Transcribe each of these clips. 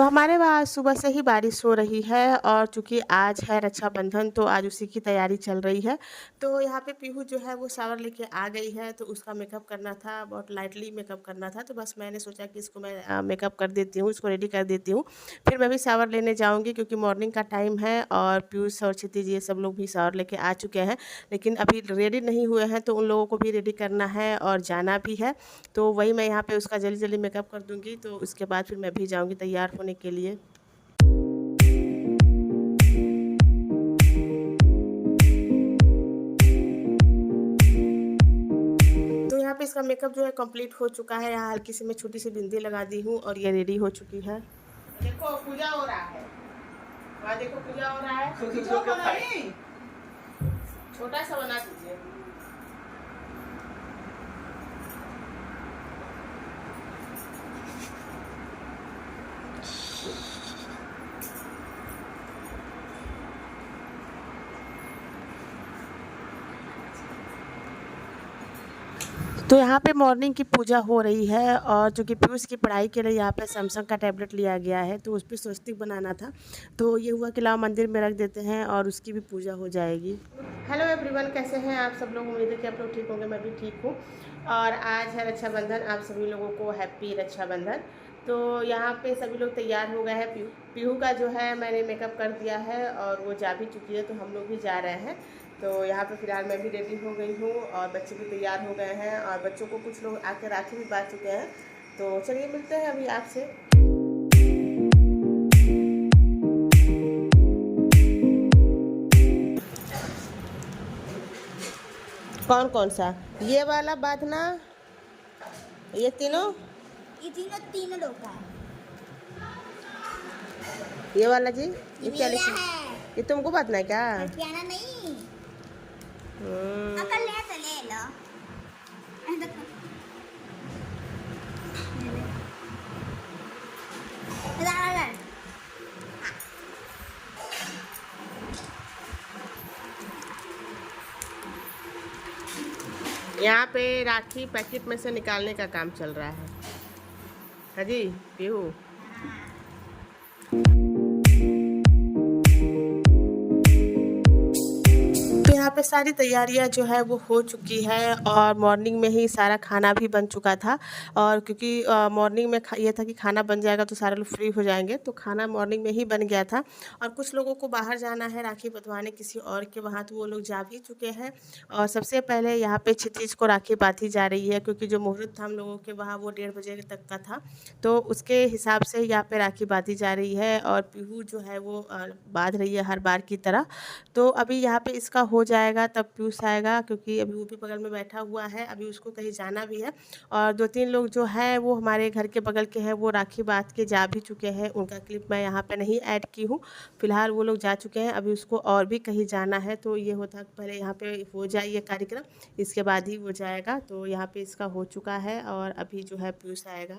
तो हमारे वहाँ सुबह से ही बारिश हो रही है और चूँकि आज है रक्षाबंधन तो आज उसी की तैयारी चल रही है। तो यहाँ पे पीहू जो है वो शावर लेके आ गई है तो उसका मेकअप करना था, बहुत लाइटली मेकअप करना था। तो बस मैंने सोचा कि इसको मैं मेकअप कर देती हूँ, इसको रेडी कर देती हूँ। फिर मैं भी शावर लेने जाऊँगी क्योंकि मॉर्निंग का टाइम है और पीयूष और क्षितिज ये सब लोग भी शावर लेके आ चुके हैं। लेकिन अभी रेडी नहीं हुए हैं तो उन लोगों को भी रेडी करना है और जाना भी है। तो वही मैं यहाँ पे उसका जल्दी-जल्दी मेकअप कर दूँगी तो उसके बाद फिर मैं भी जाऊँगी तैयार होने के लिए। तो यहाँ पे इसका मेकअप जो है कंप्लीट हो चुका है। यहाँ हल्की सी मैं छोटी सी बिंदी लगा दी हूँ और ये रेडी हो चुकी है। देखो पूजा हो रहा है, वहाँ देखो पूजा हो रहा है। छोटा सा बना दीजिए। तो यहाँ पे मॉर्निंग की पूजा हो रही है और चूँकि पीयूष की पढ़ाई के लिए यहाँ पे सैमसंग का टैबलेट लिया गया है तो उस पे स्वस्तिक बनाना था। तो ये हुआ कि लाओ मंदिर में रख देते हैं और उसकी भी पूजा हो जाएगी। हेलो एवरीवन, कैसे हैं आप सब लोग? उम्मीद है कि आप लोग ठीक होंगे, मैं भी ठीक हूँ। और आज है रक्षाबंधन, आप सभी लोगों को हैप्पी रक्षाबंधन। तो यहाँ पे सभी लोग तैयार हो गए हैं। पीहू का जो है मैंने मेकअप कर दिया है और वो जा भी चुकी है तो हम लोग भी जा रहे हैं। तो यहाँ पे फ़िलहाल मैं भी रेडी हो गई हूँ और बच्चे भी तैयार हो गए हैं और बच्चों को कुछ लोग आके राखी भी बांध चुके हैं। तो चलिए मिलते हैं अभी आपसे। कौन कौन सा? ये वाला बांधना, ये तीनों तीनों लोग का है। ये वाला जी, ये क्या मेरा लिखा? है। ये तुमको बांधना है क्या? पियाना नहीं। हम्म। अकल ले तो ले लो। यहाँ पे राखी पैकेट में से निकालने का काम चल रहा है। हाँ जी पीहू। यहाँ पे सारी तैयारियां जो है वो हो चुकी है और मॉर्निंग में ही सारा खाना भी बन चुका था। और क्योंकि मॉर्निंग में ये था कि खाना बन जाएगा तो सारे लोग फ्री हो जाएंगे, तो खाना मॉर्निंग में ही बन गया था। और कुछ लोगों को बाहर जाना है राखी बंधवाने किसी और के वहाँ, तो वो लोग जा भी चुके हैं। और सबसे पहले यहाँ पे क्षितिज को राखी बांधी जा रही है क्योंकि जो मुहूर्त था हम लोगों के वहाँ वो 1:30 बजे तक का था। तो उसके हिसाब से यहाँ पे राखी बांधी जा रही है और पीहू जो है वो बांध रही है हर बार की तरह। तो अभी यहाँ पे इसका हो जाएगा तब पीयूष आएगा क्योंकि अभी वो भी बगल में बैठा हुआ है, अभी उसको कहीं जाना भी है। और 2-3 लोग जो हैं वो हमारे घर के बगल के हैं, वो राखी बांध के जा भी चुके हैं। उनका क्लिप मैं यहाँ पे नहीं ऐड की हूँ, फिलहाल वो लोग जा चुके हैं। अभी उसको और भी कहीं जाना है तो ये होता है पहले यहाँ पे हो जाए ये कार्यक्रम, इसके बाद ही वो जाएगा। तो यहाँ पे इसका हो चुका है और अभी जो है पीयूष आएगा।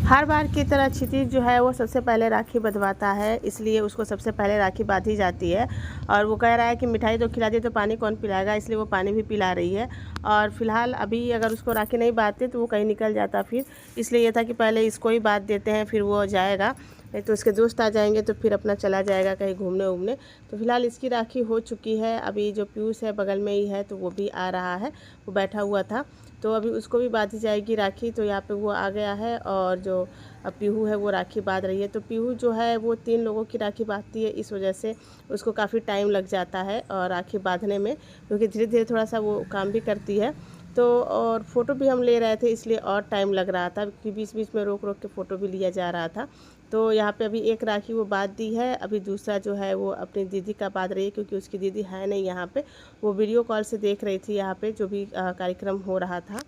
हर बार की तरह क्षितिज जो है वो सबसे पहले राखी बंधवाता है, इसलिए उसको सबसे पहले राखी बांधी जाती है। और वो कह रहा है कि मिठाई तो खिला दी तो पानी कौन पिलाएगा, इसलिए वो पानी भी पिला रही है। और फिलहाल अभी अगर उसको राखी नहीं बांधते तो वो कहीं निकल जाता फिर, इसलिए ये था कि पहले इसको ही बांध देते हैं फिर वो जाएगा, नहीं तो उसके दोस्त आ जाएंगे तो फिर अपना चला जाएगा कहीं घूमने उमने। तो फिलहाल इसकी राखी हो चुकी है। अभी जो पीयूष है बगल में ही है तो वो भी आ रहा है, वो बैठा हुआ था तो अभी उसको भी बांधी जाएगी राखी। तो यहाँ पे वो आ गया है और जो पीहू है वो राखी बांध रही है। तो पीहू जो है वो 3 लोगों की राखी बांधती है, इस वजह से उसको काफ़ी टाइम लग जाता है और राखी बांधने में, क्योंकि धीरे धीरे थोड़ा सा वो काम भी करती है। तो और फ़ोटो भी हम ले रहे थे इसलिए और टाइम लग रहा था क्योंकि बीच बीच में रोक रोक के फ़ोटो भी लिया जा रहा था। तो यहाँ पे अभी एक राखी वो बांध दी है, अभी दूसरा जो है वो अपनी दीदी का बांध रही है क्योंकि उसकी दीदी है नहीं यहाँ पे, वो वीडियो कॉल से देख रही थी यहाँ पे जो भी कार्यक्रम हो रहा था।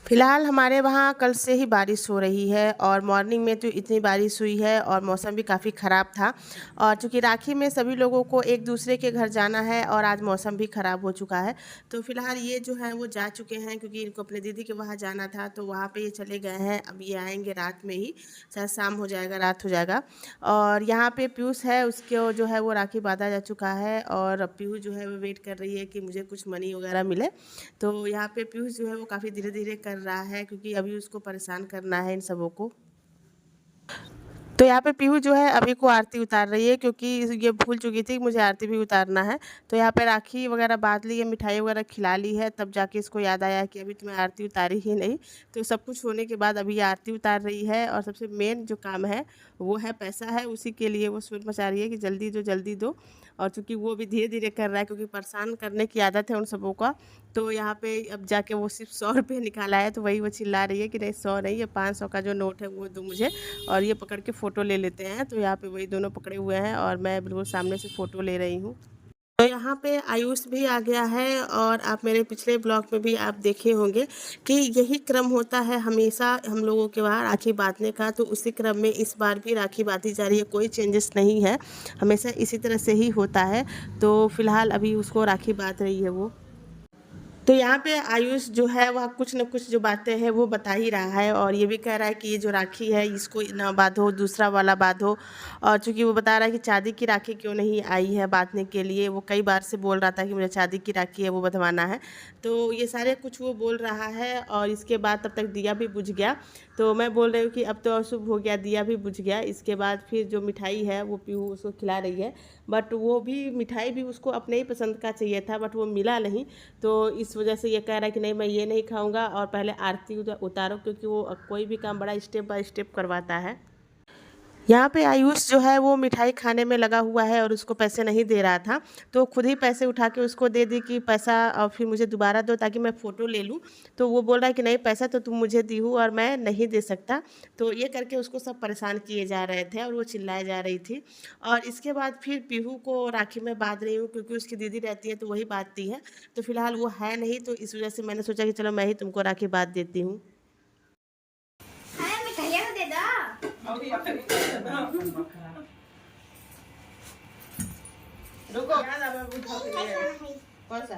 फिलहाल हमारे वहाँ कल से ही बारिश हो रही है और मॉर्निंग में तो इतनी बारिश हुई है और मौसम भी काफ़ी ख़राब था। और चूँकि राखी में सभी लोगों को एक दूसरे के घर जाना है और आज मौसम भी ख़राब हो चुका है, तो फिलहाल ये जो है वो जा चुके हैं क्योंकि इनको अपने दीदी के वहाँ जाना था, तो वहाँ पे ये चले गए हैं। अब ये आएंगे रात में ही, शायद शाम हो जाएगा, रात हो जाएगा। और यहाँ पे पीयूष है, उसको जो है वो राखी बांधा जा चुका है और अब पीयूष जो है वो वेट कर रही है कि मुझे कुछ मनी वगैरह मिले। तो यहाँ पे पीयूष जो है वो काफ़ी धीरे धीरे कर रहा है क्योंकि अभी उसको परेशान करना है इन सबों को। तो यहाँ पे पीहू जो है अभी को आरती उतार रही है क्योंकि ये भूल चुकी थी कि मुझे आरती भी उतारना है। तो यहाँ पे राखी वगैरह बांध ली है, मिठाई वगैरह खिला ली है, तब जाके इसको याद आया कि अभी तुम्हें आरती उतारी ही नहीं। तो सब कुछ होने के बाद अभी ये आरती उतार रही है और सबसे मेन जो काम है वो है पैसा है, उसी के लिए वो शोर मचा रही है कि जल्दी दो। और चूँकि वो भी धीरे धीरे कर रहा है क्योंकि परेशान करने की आदत है उन सबों का। तो यहाँ पे अब जाके वो सिर्फ 100 रुपये निकाला है, तो वही वो चिल्ला रही है कि नहीं 100 नहीं, ये 500 का जो नोट है वो दो मुझे, और ये पकड़ के फ़ोटो ले लेते हैं। तो यहाँ पे वही दोनों पकड़े हुए हैं और मैं बिल्कुल सामने से फ़ोटो ले रही हूँ। तो यहाँ पे आयुष भी आ गया है और आप मेरे पिछले ब्लॉग में भी आप देखे होंगे कि यही क्रम होता है हमेशा हम लोगों के वहाँ राखी बांधने का। तो उसी क्रम में इस बार भी राखी बांधी जा रही है, कोई चेंजेस नहीं है, हमेशा इसी तरह से ही होता है। तो फिलहाल अभी उसको राखी बांध रही है वो। तो यहाँ पे आयुष जो है वह कुछ न कुछ जो बातें हैं वो बता ही रहा है और ये भी कह रहा है कि ये जो राखी है इसको ना बांधो, दूसरा वाला बांधो। और चूँकि वो बता रहा है कि चांदी की राखी क्यों नहीं आई है बांधने के लिए, वो कई बार से बोल रहा था कि मुझे चांदी की राखी है वो बंधवाना है। तो ये सारे कुछ वो बोल रहा है और इसके बाद तब तक दिया भी बुझ गया। तो मैं बोल रही हूँ कि अब तो अशुभ हो गया, दिया भी बुझ गया। इसके बाद फिर जो मिठाई है वो पीहू उसको खिला रही है, बट वो भी मिठाई भी उसको अपने ही पसंद का चाहिए था, बट वो मिला नहीं। तो इस वजह से ये कह रहा है कि नहीं मैं ये नहीं खाऊंगा और पहले आरती उतारो, क्योंकि वो कोई भी काम बड़ा स्टेप बाय स्टेप करवाता है। यहाँ पे आयुष जो है वो मिठाई खाने में लगा हुआ है और उसको पैसे नहीं दे रहा था, तो खुद ही पैसे उठा के उसको दे दी कि पैसा और फिर मुझे दोबारा दो ताकि मैं फ़ोटो ले लूँ। तो वो बोल रहा है कि नहीं पैसा तो तुम मुझे दी हो और मैं नहीं दे सकता। तो ये करके उसको सब परेशान किए जा रहे थे और वो चिल्लाए जा रही थी। और इसके बाद फिर पीहू को राखी में बांध रही हूँ क्योंकि उसकी दीदी रहती है तो वही बांधती है। तो फिलहाल वो है नहीं, तो इस वजह से मैंने सोचा कि चलो मैं ही तुमको राखी बांध देती हूँ। अरे मिठाइयाँ तो दे दो। रुको, कौन सा?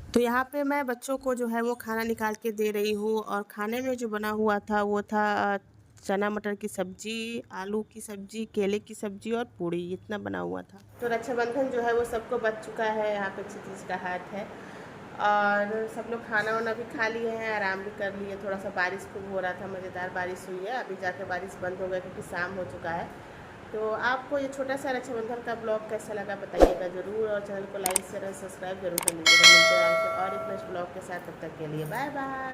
तो यहाँ पे मैं बच्चों को जो है वो खाना निकाल के दे रही हूँ और खाने में जो बना हुआ था वो था चना मटर की सब्जी, आलू की सब्जी, केले की सब्जी और पूड़ी, इतना बना हुआ था। तो रक्षाबंधन जो है वो सबको बच चुका है, यहाँ पे क्षितिज का हाथ है और सब लोग खाना वाना भी खा लिए हैं, आराम भी कर लिए। थोड़ा सा बारिश खूब हो रहा था, मज़ेदार बारिश हुई है। अभी जाके बारिश बंद हो गई क्योंकि शाम हो चुका है। तो आपको ये छोटा सा रक्षाबंधन का ब्लॉग कैसा लगा बताइएगा ज़रूर, और चैनल को लाइक शेयर और सब्सक्राइब जरूर कर लीजिएगा। मिलते हैं आपसे और एक नेक्स्ट ब्लॉग के साथ, तब तक के लिए बाय बाय।